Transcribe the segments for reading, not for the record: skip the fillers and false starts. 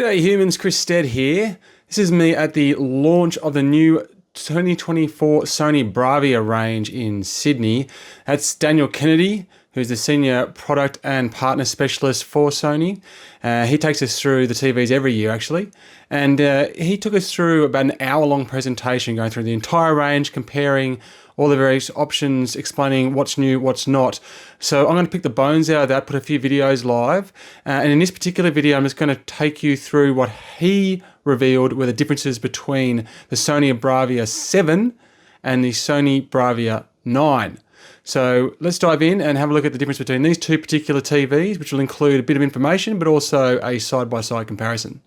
G'day humans, Chris Stead here. This is me at the launch of the new 2024 Sony Bravia range in Sydney. That's Daniel Kennedy, who's the Senior Product and Partner Specialist for Sony. He takes us through the TVs every year actually. And he took us through about an hour-long presentation going through the entire range, comparing all the various options, explaining what's new, what's not. So I'm going to pick the bones out of that, put a few videos live. And in this particular video, I'm just going to take you through what he revealed were the differences between the Sony Bravia 7 and the Sony Bravia 9. So let's dive in and have a look at the difference between these two particular TVs, which will include a bit of information, but also a side-by-side comparison.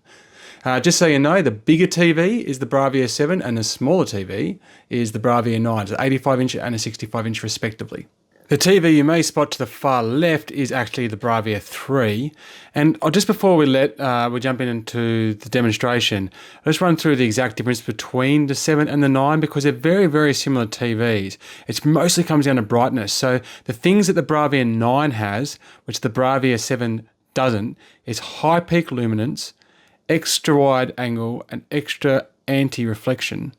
Just so you know, the bigger TV is the Bravia 7 and the smaller TV is the Bravia 9, so 85-inch and a 65-inch respectively. The TV you may spot to the far left is actually the Bravia 3. And just before we jump into the demonstration, let's run through the exact difference between the 7 and the 9 because they're very, very similar TVs. It mostly comes down to brightness. So the things that the Bravia 9 has, which the Bravia 7 doesn't, is high peak luminance, extra wide angle and extra anti-reflection.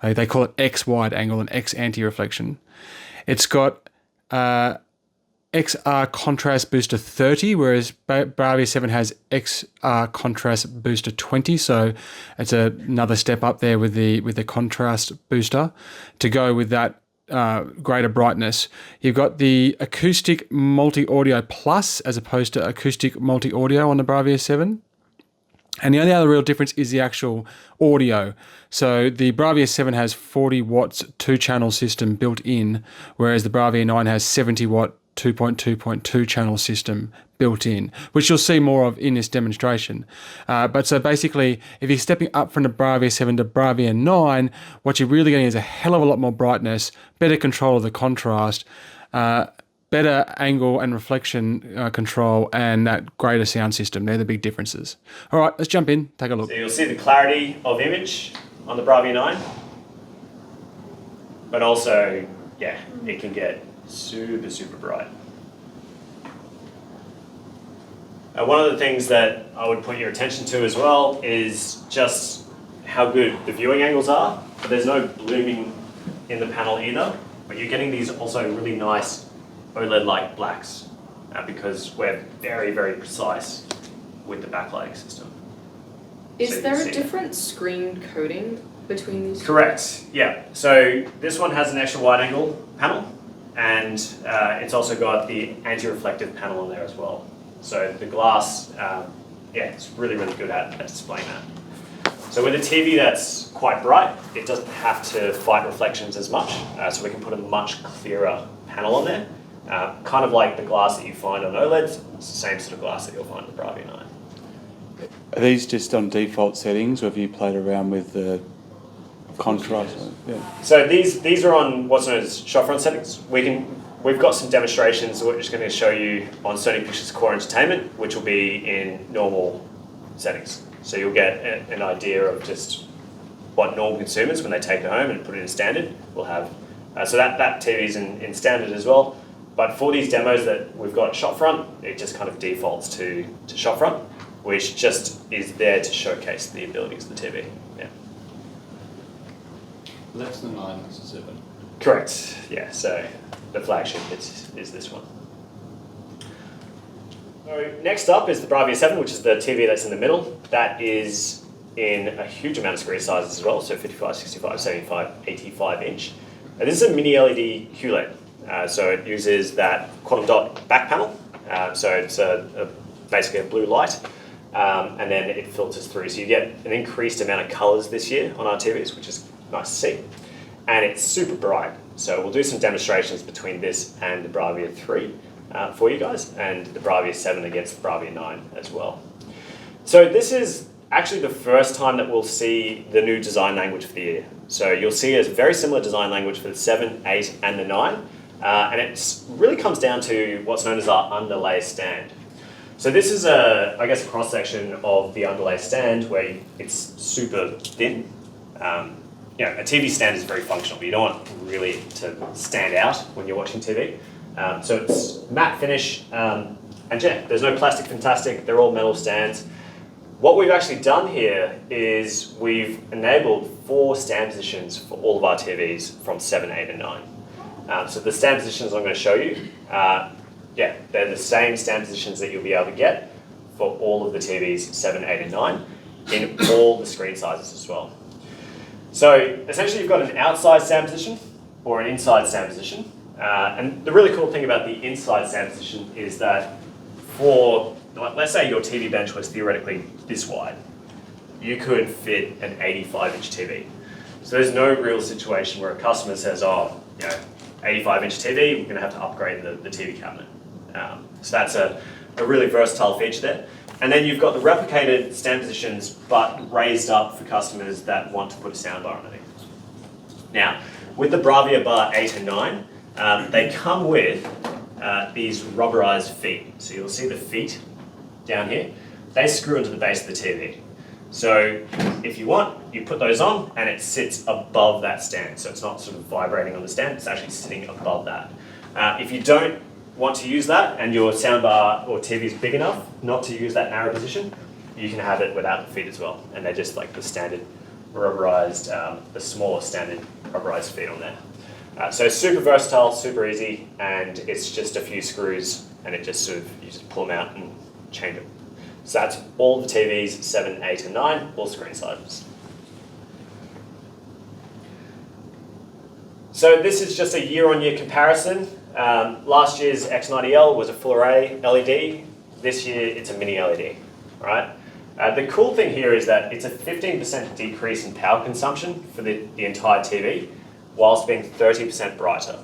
They call it X wide angle and X anti-reflection. It's got XR contrast booster 30, whereas Bravia 7 has XR contrast booster 20. So it's another step up there with the contrast booster to go with that greater brightness. You've got the acoustic multi-audio plus as opposed to acoustic multi-audio on the Bravia 7. And the only other real difference is the actual audio. So the Bravia 7 has 40 watts 2-channel system built in, whereas the Bravia 9 has 70 watt 2.2.2 channel system built in, which you'll see more of in this demonstration. But so basically, if you're stepping up from the Bravia 7 to Bravia 9, what you're really getting is a hell of a lot more brightness, better control of the contrast, better angle and reflection control, and that greater sound system. They're the big differences. All right, let's jump in, take a look. So you'll see the clarity of image on the Bravia 9, but also, yeah, it can get super, super bright. One of the things that I would point your attention to as well is just how good the viewing angles are. But there's no blooming in the panel either, but you're getting these also really nice OLED-like blacks because we're very, very precise with the backlighting system. Is there a different screen coding between these two? Correct, yeah. So this one has an extra wide angle panel and it's also got the anti-reflective panel on there as well. So the glass, yeah, it's really, really good at displaying that. So with a TV that's quite bright, it doesn't have to fight reflections as much, so we can put a much clearer panel on there. Kind of like the glass that you find on OLEDs, it's the same sort of glass that you'll find on the Bravia 9. Are these just on default settings, or have you played around with the contrast? Yeah. So these are on what's known as shot front settings. We've got some demonstrations that we're just going to show you on Sony Pictures Core Entertainment, which will be in normal settings. So you'll get an idea of just what normal consumers, when they take it home and put it in standard, will have. So that TV is in standard as well. But for these demos that we've got shot front, it just kind of defaults to shot front, which just is there to showcase the abilities of the TV. Yeah. That's the 9, that's the 7. Correct, yeah, so the flagship is this one. So next up is the Bravia 7, which is the TV that's in the middle. That is in a huge amount of screen sizes as well, so 55, 65, 75, 85 inch. This is a mini LED QLED. So it uses that quantum dot back panel, so it's basically a blue light, and then it filters through. So you get an increased amount of colours this year on our TVs, which is nice to see. And it's super bright, so we'll do some demonstrations between this and the Bravia 3 for you guys, and the Bravia 7 against the Bravia 9 as well. So this is actually the first time that we'll see the new design language for the year. So you'll see a very similar design language for the 7, 8 and the 9. And it really comes down to what's known as our underlay stand. So this is I guess a cross-section of the underlay stand where it's super thin. You know, a TV stand is very functional, but you don't want really to stand out when you're watching TV. So it's matte finish, and yeah, there's no plastic fantastic, they're all metal stands. What we've actually done here is we've enabled 4 stand positions for all of our TVs from 7, 8 and 9. So the stand positions I'm going to show you, yeah, they're the same stand positions that you'll be able to get for all of the TVs 7, 8 and 9 in all the screen sizes as well. So essentially you've got an outside stand position or an inside stand position. And the really cool thing about the inside stand position is that for, let's say your TV bench was theoretically this wide, you could fit an 85-inch TV. So there's no real situation where a customer says, oh, 85-inch TV, we're going to have to upgrade the TV cabinet. So that's a really versatile feature there. And then you've got the replicated stand positions, but raised up for customers that want to put a soundbar underneath. Now, with the Bravia Bar 8 and 9, they come with these rubberized feet. So you'll see the feet down here. They screw into the base of the TV. So if you want, you put those on and it sits above that stand. So it's not sort of vibrating on the stand, it's actually sitting above that. If you don't want to use that and your soundbar or TV is big enough not to use that narrow position, you can have it without the feet as well. And they're just like the standard rubberized, the smaller standard rubberized feet on there. So super versatile, super easy, and it's just a few screws and it just sort of, you just pull them out and change them. So that's all the TVs 7, 8 and 9, all screen sizes. So this is just a year-on-year comparison. Last year's X90L was a full array LED. This year it's a mini LED, right? The cool thing here is that it's a 15% decrease in power consumption for the entire TV, whilst being 30% brighter.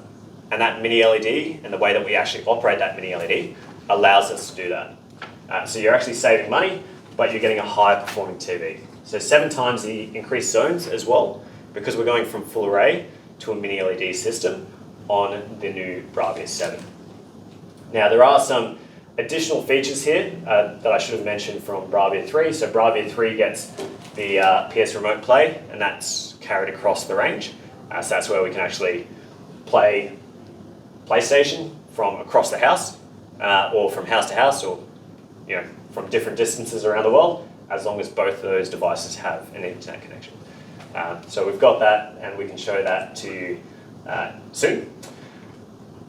And that mini LED and the way that we actually operate that mini LED allows us to do that. So you're actually saving money, but you're getting a higher performing TV. So 7 times the increased zones as well, because we're going from full array to a mini LED system on the new Bravia 7. Now there are some additional features here that I should have mentioned from Bravia 3. So Bravia 3 gets the PS Remote Play, and that's carried across the range. So that's where we can actually play PlayStation from across the house, or from house to house, or from different distances around the world, as long as both of those devices have an internet connection. So we've got that, and we can show that to you soon.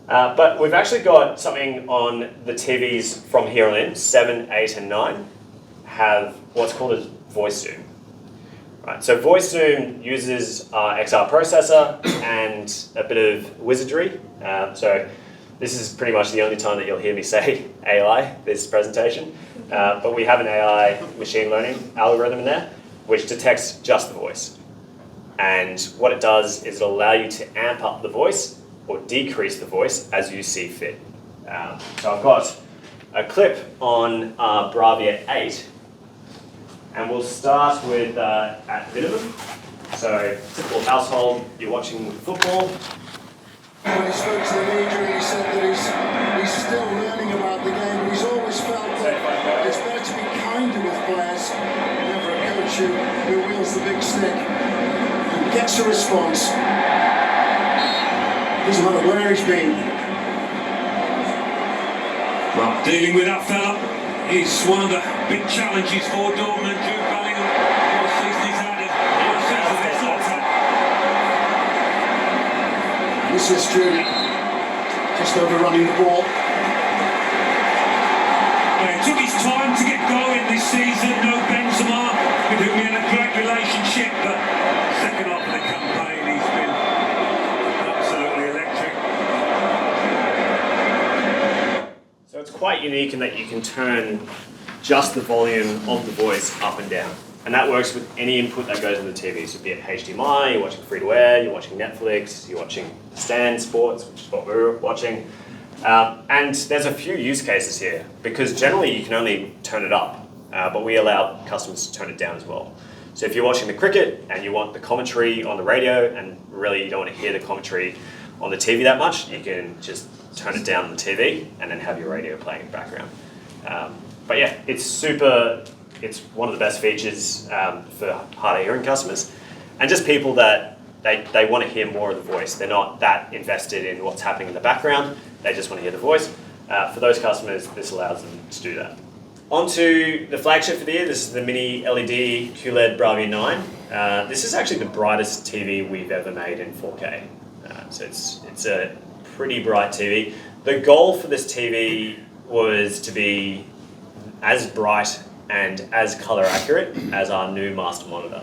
But we've actually got something on the TVs from here on in, 7, 8 and 9, have what's called a voice zoom. Right, so voice zoom uses our XR processor and a bit of wizardry. So this is pretty much the only time that you'll hear me say AI, this presentation. But we have an AI machine learning algorithm in there, which detects just the voice. And what it does is it'll allow you to amp up the voice or decrease the voice as you see fit. So I've got a clip on Bravia 8, and we'll start with at minimum. So typical household, you're watching football. When he spoke to the media, he said that he's still learning about the game. He's always felt that it's better to be kinder with players, never a coach who wields the big stick and gets a response. Doesn't matter where he's been. Well, dealing with that fella is one of the big challenges for Dortmund. Jude Bellingham, all season he's had it. All season he's not had. This is Jude, just overrunning the ball. It took his time to get going this season. No Benzema, with whom he had a great relationship, but second half of the campaign he's been absolutely electric. So it's quite unique in that you can turn just the volume of the voice up and down. And that works with any input that goes in the TV. So be it HDMI, you're watching free-to-air, you're watching Netflix, you're watching Stan Sports, which is what we're watching. And there's a few use cases here, because generally you can only turn it up, but we allow customers to turn it down as well. So if you're watching the cricket and you want the commentary on the radio, and really you don't want to hear the commentary on the TV that much, you can just turn it down on the TV and then have your radio playing in the background. But yeah, it's one of the best features for hard of hearing customers, and just people that they want to hear more of the voice. They're not that invested in what's happening in the background. They just want to hear the voice. For those customers, this allows them to do that. Onto the flagship for the year. This is the mini LED QLED Bravia 9. This is actually the brightest TV we've ever made in 4K. So it's a pretty bright TV. The goal for this TV was to be as bright and as color accurate as our new master monitor.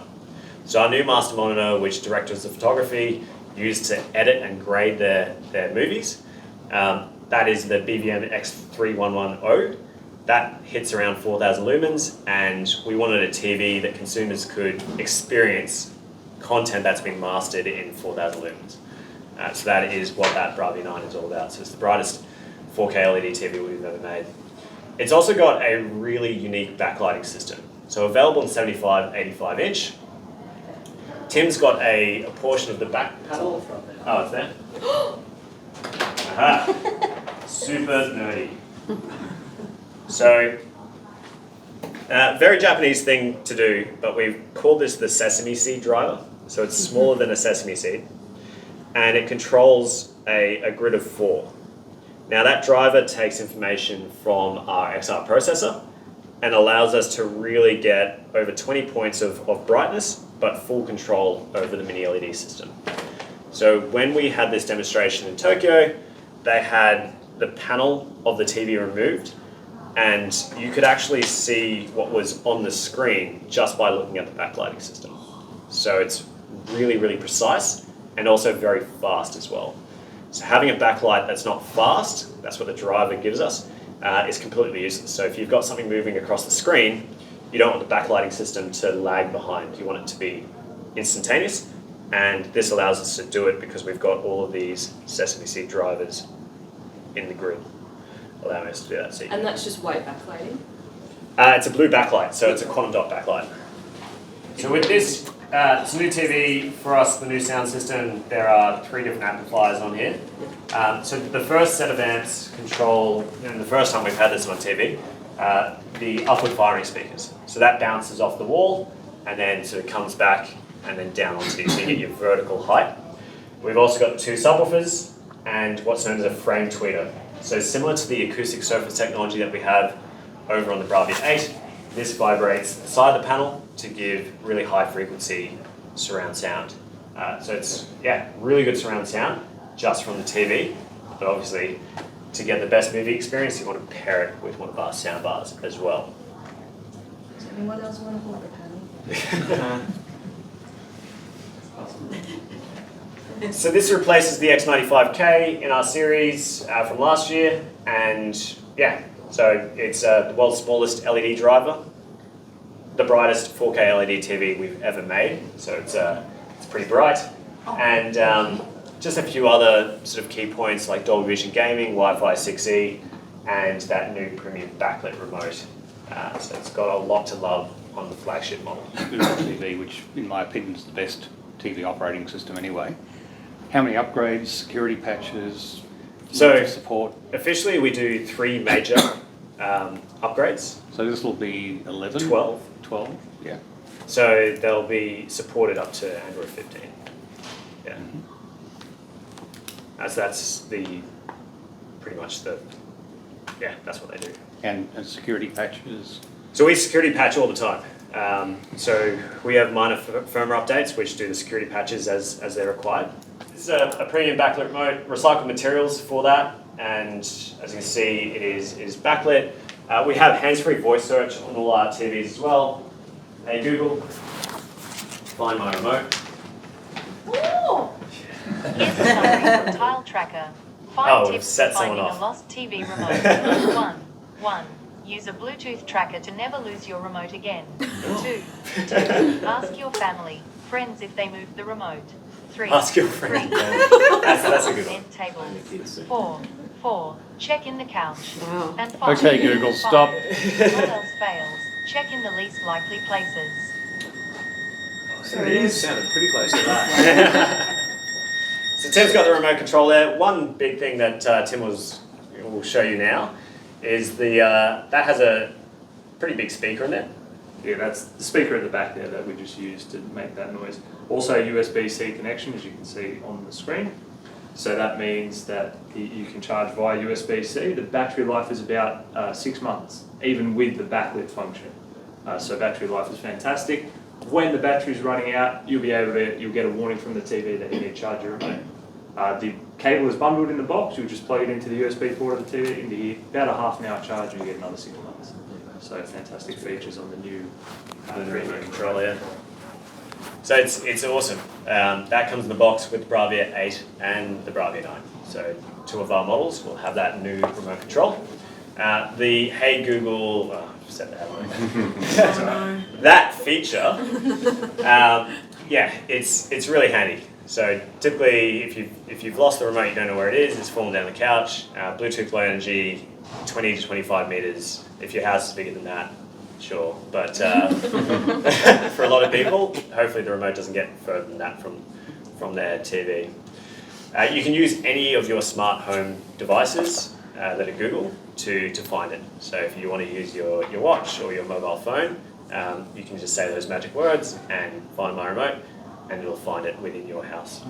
So our new master monitor, which directors of photography use to edit and grade their movies, that is the BVM X3110. That hits around 4,000 lumens, and we wanted a TV that consumers could experience content that's been mastered in 4,000 lumens. So that is what that Bravia 9 is all about. So it's the brightest 4K LED TV we've ever made. It's also got a really unique backlighting system. So available in 75, 85 inch. Tim's got a portion of the back panel. Oh, it's there? Aha. Super nerdy. So, very Japanese thing to do, but we've called this the sesame seed driver. So it's smaller than a sesame seed, and it controls a grid of 4. Now that driver takes information from our XR processor and allows us to really get over 20 points of brightness, but full control over the mini LED system. So when we had this demonstration in Tokyo, they had the panel of the TV removed, and you could actually see what was on the screen just by looking at the backlighting system. So it's really, really precise and also very fast as well. So having a backlight that's not fast, that's what the driver gives us, is completely useless. So if you've got something moving across the screen, you don't want the backlighting system to lag behind. You want it to be instantaneous, and this allows us to do it because we've got all of these sesame seed drivers in the grid, allowing us to do that. And that's just white backlighting? It's a blue backlight, so it's a quantum dot backlight. So with this, it's a new TV for us, the new sound system. There are 3 different amplifiers on here. So the first set of amps control, and the first time we've had this on TV, the upward firing speakers. So that bounces off the wall and then sort of comes back and then down onto you, so you get your vertical height. We've also got 2 subwoofers and what's known as a frame tweeter. So similar to the acoustic surface technology that we have over on the Bravia 8, this vibrates inside the panel to give really high frequency surround sound. So it's, really good surround sound just from the TV, but obviously to get the best movie experience, you want to pair it with one of our sound bars as well. Does anyone else want to hold the panel? So this replaces the X95K in our series from last year, and so it's the world's smallest LED driver, the brightest 4K LED TV we've ever made, so it's pretty bright, and just a few other sort of key points like Dolby Vision gaming, Wi-Fi 6E, and that new premium backlit remote. So it's got a lot to love on the flagship model. TV, which in my opinion is the best TV operating system anyway. How many upgrades, security patches, support? Officially we do 3 major upgrades. So this will be 11? 12. 12, yeah. So they'll be supported up to Android 15. Yeah. Mm-hmm. That's pretty much that's what they do. And security patches? So we security patch all the time. So we have minor firmware updates which do the security patches as they're required. This is a premium backlit remote, recycled materials for that, and as you can see it is backlit. We have hands-free voice search on all our TVs as well. Hey Google, find my remote. Ooh. Here's a summary from Tile Tracker. 5 tips for set someone finding off. a lost TV remote. 1. Use a Bluetooth tracker to never lose your remote again. 2. Ask your family, friends if they moved the remote. 3. Ask your friend. That's a good one. End tables. 4. Check in the couch. Wow. And 5. Okay, Google, stop. What else fails? Check in the least likely places. So it is. Sounded pretty close to that. So Tim's got the remote control there. One big thing that Tim will show you now is that has a pretty big speaker in there. Yeah, that's the speaker at the back there that we just used to make that noise. Also USB-C connection, as you can see on the screen. So that means that you can charge via USB-C. The battery life is about 6 months, even with the backlit function. So battery life is fantastic. When the battery is running out, you'll get a warning from the TV that you need to charge your remote. The cable is bundled in the box. You'll just plug it into the USB port of the TV, into here, about a half an hour charge, and you get another 6 months. So fantastic features on the new remote control, yeah. So it's awesome. That comes in the box with the Bravia 8 and the Bravia 9. So 2 of our models will have that new remote control. The Hey Google, I've said that. That feature, yeah, it's really handy. So typically, if you've lost the remote, you don't know where it is. It's fallen down the couch. Bluetooth Low Energy, 20 to 25 meters. If your house is bigger than that, sure. But for a lot of people, hopefully the remote doesn't get further than that from their TV. You can use any of your smart home devices that are Google to find it. So if you want to use your watch or your mobile phone, you can just say those magic words and find my remote, and it'll find it within your house.